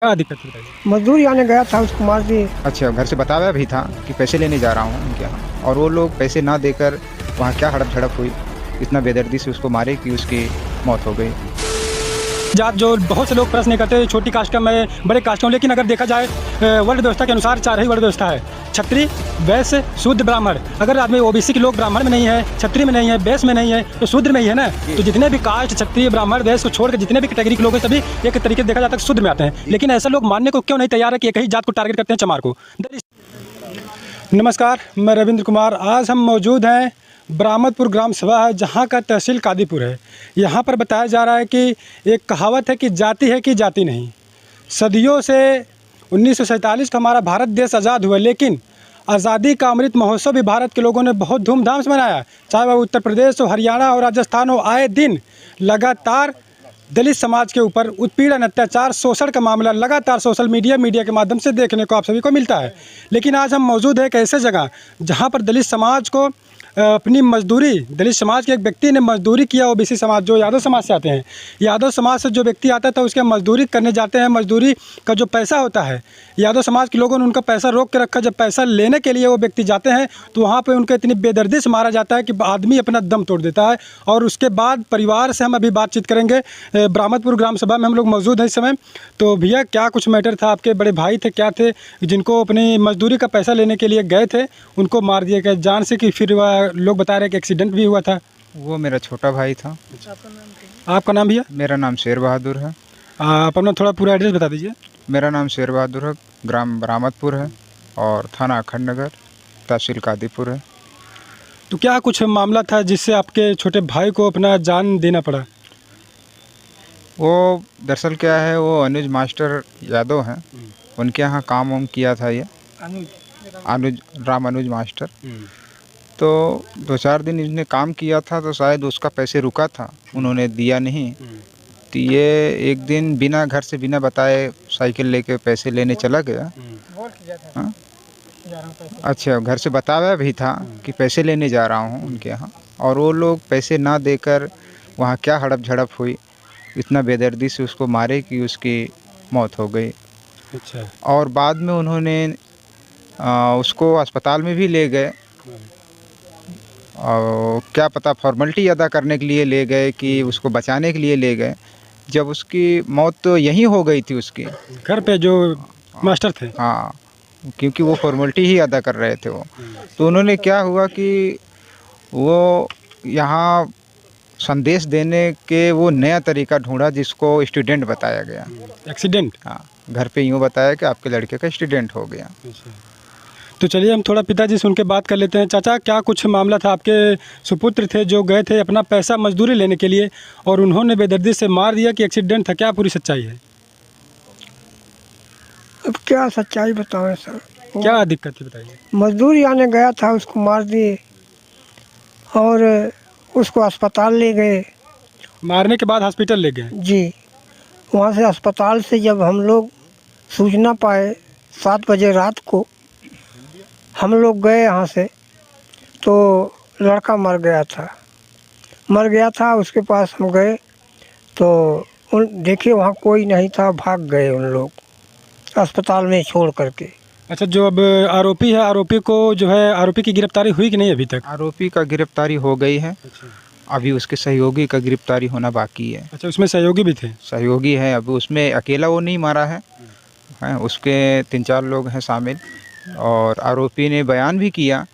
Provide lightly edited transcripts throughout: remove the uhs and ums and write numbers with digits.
क्या दिक्कत थी बताइए। मजदूर आने गया था, उसको मार दिए। अच्छा, घर से बताया भी था कि पैसे लेने जा रहा हूँ उनके यहाँ, और वो लोग पैसे ना देकर वहाँ क्या हड़प झड़प हुई, इतना बेदर्दी से उसको मारे कि उसकी मौत हो गई। जात जो बहुत से लोग प्रश्न करते हैं, छोटी कास्ट का मैं बड़े कास्ट हूँ, लेकिन अगर देखा जाए वर्ण व्यवस्था के अनुसार 4 ही वर्ण व्यवस्था है: क्षत्रिय, वैश्य, शूद्र, ब्राह्मण। अगर आदमी ओबीसी के लोग ब्राह्मण में नहीं है, क्षत्रिय में नहीं है, वैश्य में नहीं है, तो शूद्र में ही है ना। तो जितने भी कास्ट क्षत्रिय ब्राह्मण वैश्य को छोड़कर जितने भी कैटेगरी के लोग हैं, सभी एक तरीके से देखा जाता है शूद्र में आते हैं। लेकिन ऐसा लोग मानने को क्यों नहीं तैयार है कि एक ही जात को टारगेट करते हैं, चमार को। नमस्कार, मैं रविंद्र कुमार। आज हम मौजूद हैं बरामदपुर ग्राम सभा है, जहाँ का तहसील कादीपुर है। यहाँ पर बताया जा रहा है कि एक कहावत है कि जाति है कि जाति नहीं। सदियों से 1947 का हमारा भारत देश आज़ाद हुआ, लेकिन आज़ादी का अमृत महोत्सव भी भारत के लोगों ने बहुत धूमधाम से मनाया। चाहे वह उत्तर प्रदेश हो, हरियाणा और राजस्थान हो, आए दिन लगातार दलित समाज के ऊपर उत्पीड़न, अत्याचार, शोषण का मामला लगातार सोशल मीडिया के माध्यम से देखने को आप सभी को मिलता है। लेकिन आज हम मौजूद है एक ऐसे जगह जहां पर दलित समाज को अपनी मजदूरी, दलित समाज के एक व्यक्ति ने मजदूरी किया। ओबीसी समाज जो यादव समाज से आते हैं, यादव समाज से जो व्यक्ति आता था उसके मजदूरी करने जाते हैं। मजदूरी का जो पैसा होता है, यादव समाज के लोगों ने उनका पैसा रोक के रखा। जब पैसा लेने के लिए वो व्यक्ति जाते हैं तो वहाँ पे उनको इतनी बेदर्दी से मारा जाता है कि आदमी अपना दम तोड़ देता है। और उसके बाद परिवार से हम अभी बातचीत करेंगे। बरामदपुर ग्राम सभा में हम लोग मौजूद हैं इस समय। तो भैया, क्या कुछ मैटर था? आपके बड़े भाई थे, क्या थे, जिनको अपनी मजदूरी का पैसा लेने के लिए गए थे, उनको मार दिया गया जान से, कि फिर लोग बता रहे हैं कि एक्सीडेंट भी हुआ था? वो मेरा छोटा भाई था। आपका नाम भैया? मेरा नाम शेर बहादुर है। आप अपना थोड़ा पूरा एड्रेस बता दीजिए। मेरा नाम शेर बहादुर है, ग्राम बरामदपुर है और थाना अखंड नगर, तहसील कादीपुर है। तो क्या कुछ मामला था जिससे आपके छोटे भाई को अपना जान देना पड़ा? वो दरअसल क्या है, वो अनुज मास्टर यादव हैं, उनके यहाँ काम वाम किया था ये अनुज मास्टर। तो 2-4 दिन इसने काम किया था, तो शायद उसका पैसे रुका था, उन्होंने दिया नहीं। तो ये एक दिन बिना घर से बिना बताए साइकिल लेके पैसे लेने चला गया। हाँ? अच्छा, घर से बताया भी था कि पैसे लेने जा रहा हूँ उनके यहाँ, और वो लोग पैसे ना देकर वहाँ क्या हड़प झड़प हुई, इतना बेदर्दी से उसको मारे कि उसकी मौत हो गई। अच्छा। और बाद में उन्होंने उसको अस्पताल में भी ले गए, और क्या पता फॉर्मेलिटी अदा करने के लिए ले गए कि उसको बचाने के लिए ले गए, जब उसकी मौत तो यहीं हो गई थी उसकी घर पे जो मास्टर थे। हाँ, क्योंकि वो फॉर्मेलिटी ही अदा कर रहे थे वो। तो उन्होंने क्या हुआ कि वो यहाँ संदेश देने के वो नया तरीका ढूंढा, जिसको स्टूडेंट बताया गया। एक्सीडेंट? हाँ, घर पे यूँ बताया कि आपके लड़के का स्टूडेंट हो गया। तो चलिए हम थोड़ा पिताजी से उनके बात कर लेते हैं। चाचा, क्या कुछ मामला था? आपके सुपुत्र थे जो गए थे अपना पैसा मजदूरी लेने के लिए, और उन्होंने बेदर्दी से मार दिया कि एक्सीडेंट था? क्या पूरी सच्चाई है? अब क्या सच्चाई बताएं सर? क्या दिक्कत थी बताइए। मजदूर आने गया था, उसको मार दिए और उसको अस्पताल ले गए। मारने के बाद हॉस्पिटल ले गए? जी। वहाँ से अस्पताल से जब हम लोग सूचना पाए 7 बजे रात को, हम लोग गए यहाँ से, तो लड़का मर गया था। उसके पास हम गए तो देखे वहाँ कोई नहीं था, भाग गए उन लोग अस्पताल में छोड़ करके। अच्छा, जो अब आरोपी है, आरोपी को जो है, आरोपी की गिरफ्तारी हुई कि नहीं अभी तक? आरोपी का गिरफ्तारी हो गई है। अच्छा। अभी उसके सहयोगी का गिरफ्तारी होना बाकी है। अच्छा, उसमें सहयोगी भी थे? सहयोगी है, अभी उसमें अकेला वो नहीं मारा है, उसके 3-4 लोग हैं शामिल। और आरोपी ने बयान भी किया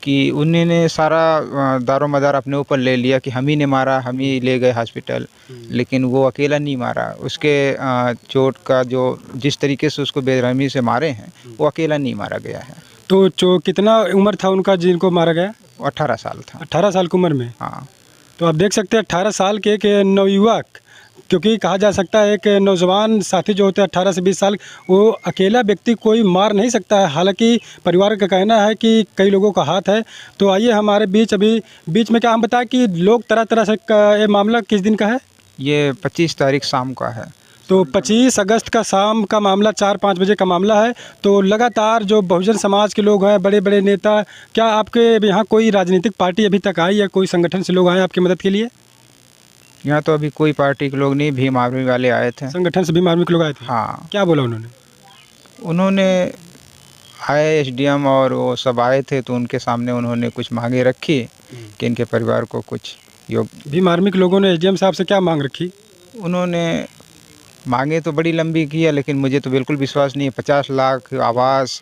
कि उन्होंने सारा दारो मदार अपने ऊपर ले लिया कि हम ही ने मारा, हम ही ले गए हॉस्पिटल, लेकिन वो अकेला नहीं मारा। उसके चोट का जो जिस तरीके से उसको बेरहमी से मारे हैं, वो अकेला नहीं मारा गया है। तो कितना उम्र था उनका जिनको मारा गया? 18 साल था। 18 साल की उम्र में? हाँ। तो आप देख सकते हैं 18 साल के एक नवयुवक, क्योंकि कहा जा सकता है एक नौजवान साथी जो होते हैं 18 से 20 साल, वो अकेला व्यक्ति कोई मार नहीं सकता है। हालांकि परिवार का कहना है कि कई लोगों का हाथ है। तो आइए हमारे बीच में क्या हम बताएं कि लोग तरह तरह से ये मामला किस दिन का है? ये 25 तारीख शाम का है। तो 25 अगस्त का शाम का मामला, 4-5 बजे का मामला है। तो लगातार जो बहुजन समाज के लोग हैं, बड़े बड़े नेता, क्या आपके यहाँ कोई राजनीतिक पार्टी अभी तक आई या कोई संगठन से लोग आए आपकी मदद के लिए? यहाँ तो अभी कोई पार्टी के लोग नहीं, भीम आर्मी वाले आए थे। संगठन से भीम आर्मी के लोग आए थे? हाँ, क्या बोला उन्होंने? उन्होंने आए एसडीएम और वो सब आए थे, तो उनके सामने उन्होंने कुछ मांगे रखी कि इनके परिवार को कुछ भीम आर्मी के लोगों ने एसडीएम साहब से क्या मांग रखी? उन्होंने मांगे तो बड़ी लंबी की है, लेकिन मुझे तो बिल्कुल विश्वास नहीं है। 50 लाख आवास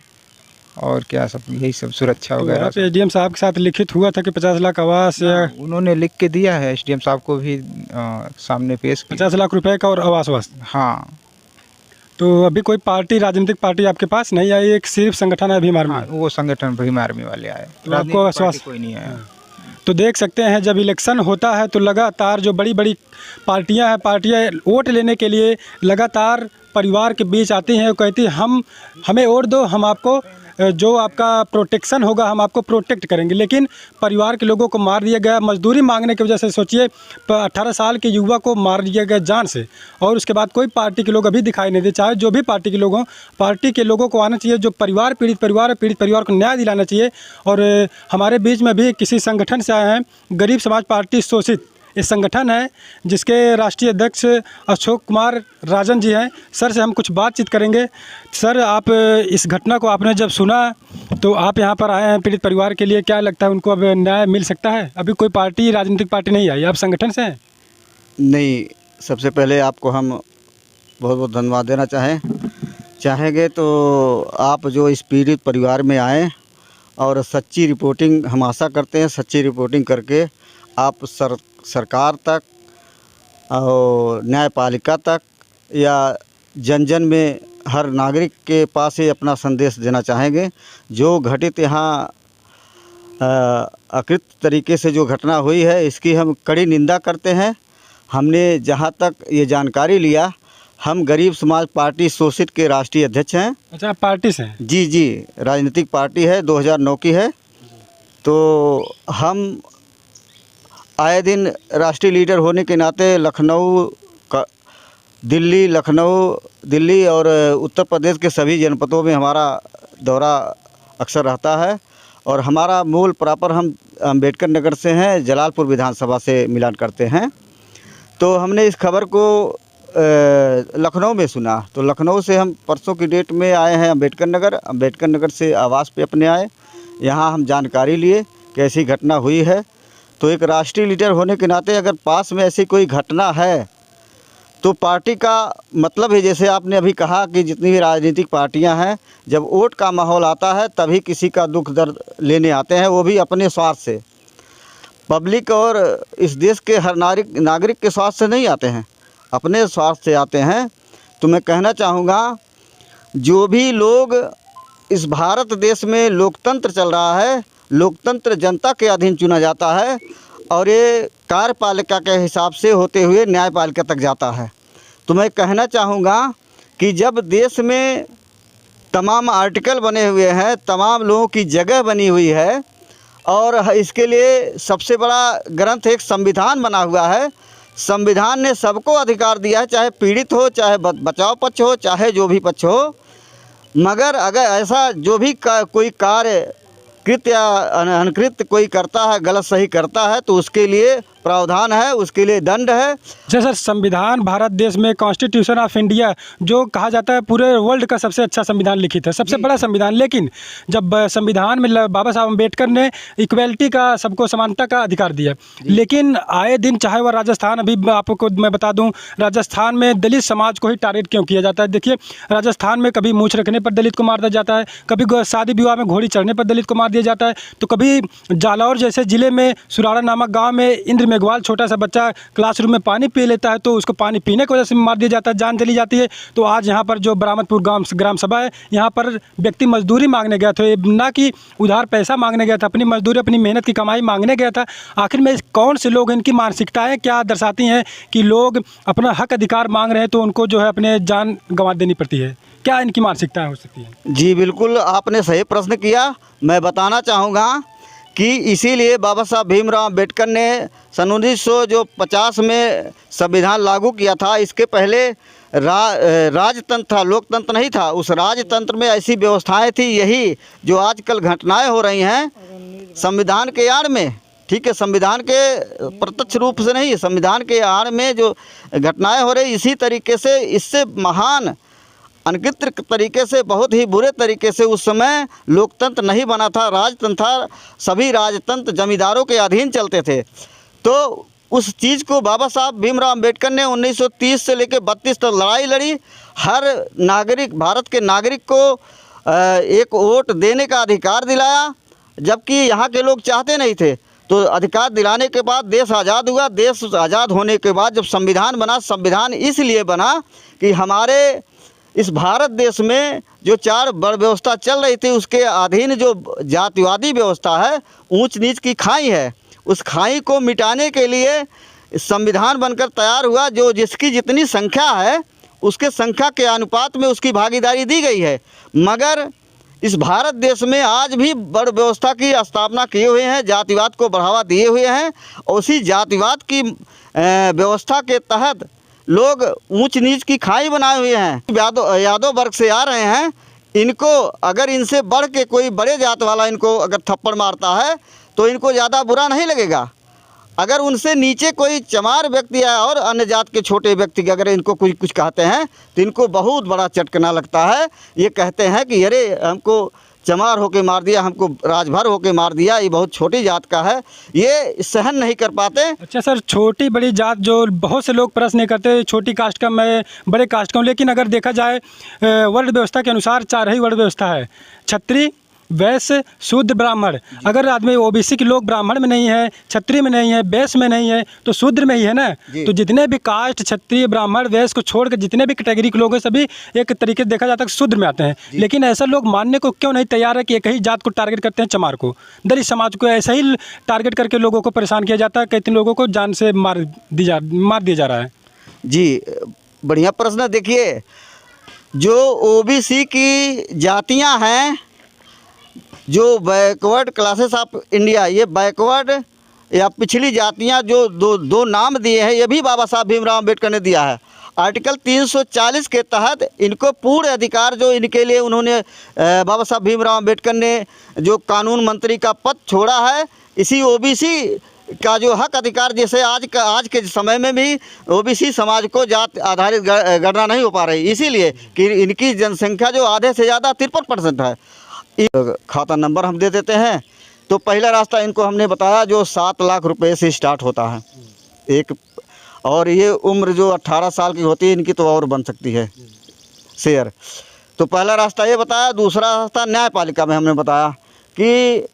और क्या सब, यही सब सुरक्षा तो वगैरह आप एसडीएम साहब के साथ लिखित हुआ था कि 50 लाख आवास या उन्होंने लिख के दिया है, एसडीएम साहब को भी सामने पेश किया। 50 लाख रुपए का और आवास वास्ते? हाँ। तो अभी कोई पार्टी, राजनीतिक पार्टी आपके पास नहीं आई, एक सिर्फ संगठन है भीम आर्मी? हाँ, वो संगठन भीम आर्मी वाले आए, तो आपको आश्वासन कोई नहीं आया। तो देख सकते हैं जब इलेक्शन होता है तो लगातार जो बड़ी बड़ी पार्टियां वोट लेने के लिए लगातार परिवार के बीच आती हैं और कहती हैं हमें वोट दो, हम आपको जो आपका प्रोटेक्शन होगा हम आपको प्रोटेक्ट करेंगे। लेकिन परिवार के लोगों को मार दिया गया मजदूरी मांगने की वजह से। सोचिए 18 साल के युवा को मार दिया गया जान से, और उसके बाद कोई पार्टी के लोग अभी दिखाई नहीं दे। चाहे जो भी पार्टी के लोग हों, पार्टी के लोगों को आना चाहिए, जो पीड़ित परिवार को न्याय दिलाना चाहिए। और हमारे बीच में भी किसी संगठन से आए हैं, गरीब समाज पार्टी शोषित ये संगठन है जिसके राष्ट्रीय अध्यक्ष अशोक कुमार राजन जी हैं। सर से हम कुछ बातचीत करेंगे। सर, आप इस घटना को आपने जब सुना तो आप यहाँ पर आए हैं पीड़ित परिवार के लिए, क्या लगता है उनको अब न्याय मिल सकता है? अभी कोई पार्टी, राजनीतिक पार्टी नहीं आई, आप संगठन से हैं? नहीं, सबसे पहले आपको हम बहुत बहुत धन्यवाद देना चाहेंगे। तो आप जो इस पीड़ित परिवार में आए और सच्ची रिपोर्टिंग, हम आशा करते हैं सच्ची रिपोर्टिंग करके आप सरकार तक और न्यायपालिका तक या जन जन में हर नागरिक के पास ये अपना संदेश देना चाहेंगे। जो घटित यहाँ अकृत तरीके से जो घटना हुई है, इसकी हम कड़ी निंदा करते हैं। हमने जहाँ तक ये जानकारी लिया, हम गरीब समाज पार्टी शोषित के राष्ट्रीय अध्यक्ष हैं। अच्छा, आप पार्टी से हैं? जी, राजनीतिक पार्टी है, 2009 की है। तो हम आए दिन राष्ट्रीय लीडर होने के नाते दिल्ली और उत्तर प्रदेश के सभी जनपदों में हमारा दौरा अक्सर रहता है। और हमारा मूल प्रॉपर हम अम्बेडकर नगर से हैं, जलालपुर विधानसभा से मिलान करते हैं। तो हमने इस खबर को लखनऊ में सुना, तो लखनऊ से हम परसों की डेट में आए हैं अम्बेडकर नगर से आवास पे अपने आए। यहाँ हम जानकारी लिए कि ऐसी घटना हुई है। तो एक राष्ट्रीय लीडर होने के नाते अगर पास में ऐसी कोई घटना है तो पार्टी का मतलब है, जैसे आपने अभी कहा कि जितनी भी राजनीतिक पार्टियां हैं, जब वोट का माहौल आता है तभी किसी का दुख दर्द लेने आते हैं, वो भी अपने स्वार्थ से। पब्लिक और इस देश के हर नागरिक के स्वार्थ से नहीं आते हैं, अपने स्वार्थ से आते हैं। तो मैं कहना चाहूँगा, जो भी लोग इस भारत देश में लोकतंत्र चल रहा है, लोकतंत्र जनता के अधीन चुना जाता है और ये कार्यपालिका के हिसाब से होते हुए न्यायपालिका तक जाता है। तो मैं कहना चाहूँगा कि जब देश में तमाम आर्टिकल बने हुए हैं, तमाम लोगों की जगह बनी हुई है और इसके लिए सबसे बड़ा ग्रंथ एक संविधान बना हुआ है। संविधान ने सबको अधिकार दिया है, चाहे पीड़ित हो, चाहे बचाव पक्ष हो, चाहे जो भी पक्ष हो। मगर अगर ऐसा जो भी कोई कार्य कृत या अनकृत कोई करता है, गलत सही करता है, तो उसके लिए प्रावधान है, उसके लिए दंड है। अच्छा सर, संविधान भारत देश में कॉन्स्टिट्यूशन ऑफ इंडिया जो कहा जाता है पूरे वर्ल्ड का सबसे अच्छा संविधान लिखित है, सबसे बड़ा संविधान। लेकिन जब संविधान में बाबा साहब अम्बेडकर ने इक्वलिटी का, सबको समानता का अधिकार दिया, लेकिन आए दिन चाहे वह राजस्थान, अभी आपको मैं बता दूं, राजस्थान में दलित समाज को ही टारगेट क्यों किया जाता है? देखिए, राजस्थान में कभी मूछ रखने पर दलित को मार दिया जाता है, कभी शादी विवाह में घोड़ी चढ़ने पर दलित को मार दिया जाता है, तो कभी जालौर जैसे ज़िले में सुराड़ा नामक गाँव में इंद्र मेघवाल छोटा सा बच्चा क्लासरूम में पानी पी लेता है तो उसको पानी पीने की वजह से मार दिया जाता है, जान चली जाती है। तो आज यहाँ पर जो बरामदपुर ग्राम सभा है, यहाँ पर व्यक्ति मजदूरी मांगने गया था, ना कि उधार पैसा मांगने गया था, अपनी मजदूरी, अपनी मेहनत की कमाई मांगने गया था। आखिर में कौन से लोग, इनकी मानसिकताएँ क्या दर्शाती हैं कि लोग अपना हक अधिकार मांग रहे हैं तो उनको जो है अपने जान गंवा देनी पड़ती है? क्या इनकी मानसिकताएँ हो सकती हैं? जी बिल्कुल, आपने सही प्रश्न किया। मैं बताना चाहूँगा कि इसीलिए बाबा साहब भीमराव अम्बेडकर ने सन 1950 में संविधान लागू किया था। इसके पहले राजतंत्र था, लोकतंत्र नहीं था। उस राजतंत्र में ऐसी व्यवस्थाएं थी, यही जो आजकल घटनाएं हो रही हैं संविधान के आड़ में, ठीक है, संविधान के प्रत्यक्ष रूप से नहीं, संविधान के आड़ में जो घटनाएं हो रही, इसी तरीके से इससे महान अनगिनत तरीके से, बहुत ही बुरे तरीके से उस समय लोकतंत्र नहीं बना था, राजतंत्र था, सभी राजतंत्र जमींदारों के अधीन चलते थे। तो उस चीज़ को बाबा साहब भीमराव अम्बेडकर ने 1930 से लेकर 32 तक लड़ाई लड़ी। हर नागरिक, भारत के नागरिक को एक वोट देने का अधिकार दिलाया, जबकि यहाँ के लोग चाहते नहीं थे। तो अधिकार दिलाने के बाद देश आज़ाद हुआ। देश आज़ाद होने के बाद जब संविधान बना, संविधान इसलिए बना कि हमारे इस भारत देश में जो 4 बड़ व्यवस्था चल रही थी, उसके अधीन जो जातिवादी व्यवस्था है, ऊंच नीच की खाई है, उस खाई को मिटाने के लिए संविधान बनकर तैयार हुआ। जो जिसकी जितनी संख्या है, उसके संख्या के अनुपात में उसकी भागीदारी दी गई है। मगर इस भारत देश में आज भी बड़ व्यवस्था की स्थापना किए हुए हैं, जातिवाद को बढ़ावा दिए हुए हैं। और उसी जातिवाद की व्यवस्था के तहत लोग ऊंच नीच की खाई बनाए हुए हैं। यादव वर्ग से आ रहे हैं, इनको अगर इनसे बढ़ के कोई बड़े जात वाला इनको अगर थप्पड़ मारता है तो इनको ज़्यादा बुरा नहीं लगेगा। अगर उनसे नीचे कोई चमार व्यक्ति है और अन्य जात के छोटे व्यक्ति अगर इनको कुछ कहते हैं तो इनको बहुत बड़ा चटकना लगता है। ये कहते हैं कि अरे हमको चमार होके मार दिया, हमको राजभर होके मार दिया, ये बहुत छोटी जात का है, ये सहन नहीं कर पाते। अच्छा सर, छोटी बड़ी जात जो बहुत से लोग प्रश्न नहीं करते, छोटी कास्ट का मैं बड़े कास्ट का हूँ, लेकिन अगर देखा जाए वर्ण व्यवस्था के अनुसार 4 ही वर्ण व्यवस्था है, क्षत्रिय, वैश्य, शूद्र, ब्राह्मण। अगर आदमी ओबीसी के लोग ब्राह्मण में नहीं है, क्षत्रिय में नहीं है, वैश्य में नहीं है, तो शूद्र में ही है ना। तो जितने भी कास्ट, क्षत्रिय, ब्राह्मण, वैश्य को छोड़कर जितने भी कैटेगरी के लोग हैं, सभी एक तरीके से देखा जाता है कि शूद्र में आते हैं। लेकिन ऐसा लोग मानने को क्यों नहीं तैयार है कि एक ही जात को टारगेट करते हैं, चमार को, दलित समाज को ऐसा ही टारगेट करके लोगों को परेशान किया जाता है, कितने लोगों को जान से मार दिया जा रहा है। जी, बढ़िया प्रश्न। देखिए, जो ओबीसी की जातियां हैं, जो बैकवर्ड क्लासेस ऑफ इंडिया, ये बैकवर्ड या पिछली जातियां जो दो नाम दिए हैं, ये भी बाबा साहब भीमराव अम्बेडकर ने दिया है। आर्टिकल 340 के तहत इनको पूर्ण अधिकार जो इनके लिए उन्होंने बाबा साहब भीमराव अम्बेडकर ने जो कानून मंत्री का पद छोड़ा है, इसी ओबीसी का जो हक अधिकार, जैसे आज के समय में भी ओबीसी समाज को जात आधारित गणना नहीं हो पा रही, इसीलिए कि इनकी जनसंख्या जो आधे से ज़्यादा 53% है। खाता नंबर हम दे देते हैं। तो पहला रास्ता इनको हमने बताया जो 7 लाख रुपए से स्टार्ट होता है एक, और ये उम्र जो 18 साल की होती है इनकी तो और बन सकती है शेयर। तो पहला रास्ता ये बताया। दूसरा रास्ता न्यायपालिका में हमने बताया कि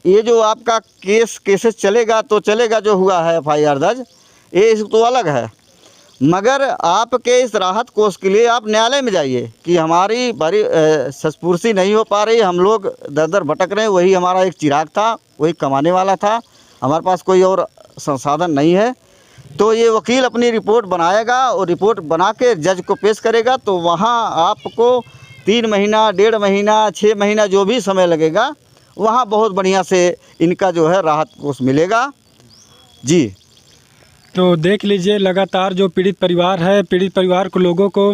ये जो आपका केसेस चलेगा तो चलेगा, जो हुआ है FIR दर्ज, ये तो अलग है, मगर आपके इस राहत कोष के लिए आप न्यायालय में जाइए कि हमारी बड़ी सस्पुर्सी नहीं हो पा रही, हम लोग दर दर भटक रहे हैं, वही हमारा एक चिराग था, वही कमाने वाला था, हमारे पास कोई और संसाधन नहीं है। तो ये वकील अपनी रिपोर्ट बनाएगा और रिपोर्ट बना के जज को पेश करेगा। तो वहाँ आपको 3 महीना, 1.5 महीना, 6 महीना जो भी समय लगेगा, वहाँ बहुत बढ़िया से इनका जो है राहत कोष मिलेगा। जी, तो देख लीजिए, लगातार जो पीड़ित परिवार है, पीड़ित परिवार को लोगों को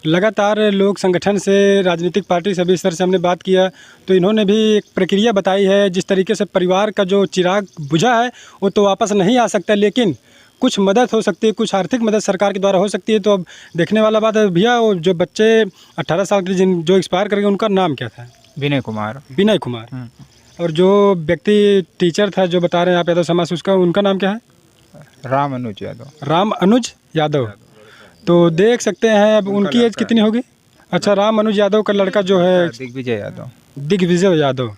लगातार लोग संगठन से, राजनीतिक पार्टी सभी स्तर से हमने बात किया, तो इन्होंने भी एक प्रक्रिया बताई है। जिस तरीके से परिवार का जो चिराग बुझा है वो तो वापस नहीं आ सकता, लेकिन कुछ मदद हो सकती है, कुछ आर्थिक मदद सरकार के द्वारा हो सकती है। तो अब देखने वाला बात है। भैया, वो जो बच्चे 18 साल के जो एक्सपायर कर गए, उनका नाम क्या था? विनय कुमार। विनय कुमार। और जो व्यक्ति टीचर था जो बता रहे हैं आप यादव समाज, उसका उनका नाम क्या है? राम अनुज यादव। राम अनुज यादव। तो देख सकते हैं अब उनकी एज कितनी होगी? अच्छा, राम अनुज यादव का लड़का जो है दिग्विजय यादव। दिग्विजय यादव।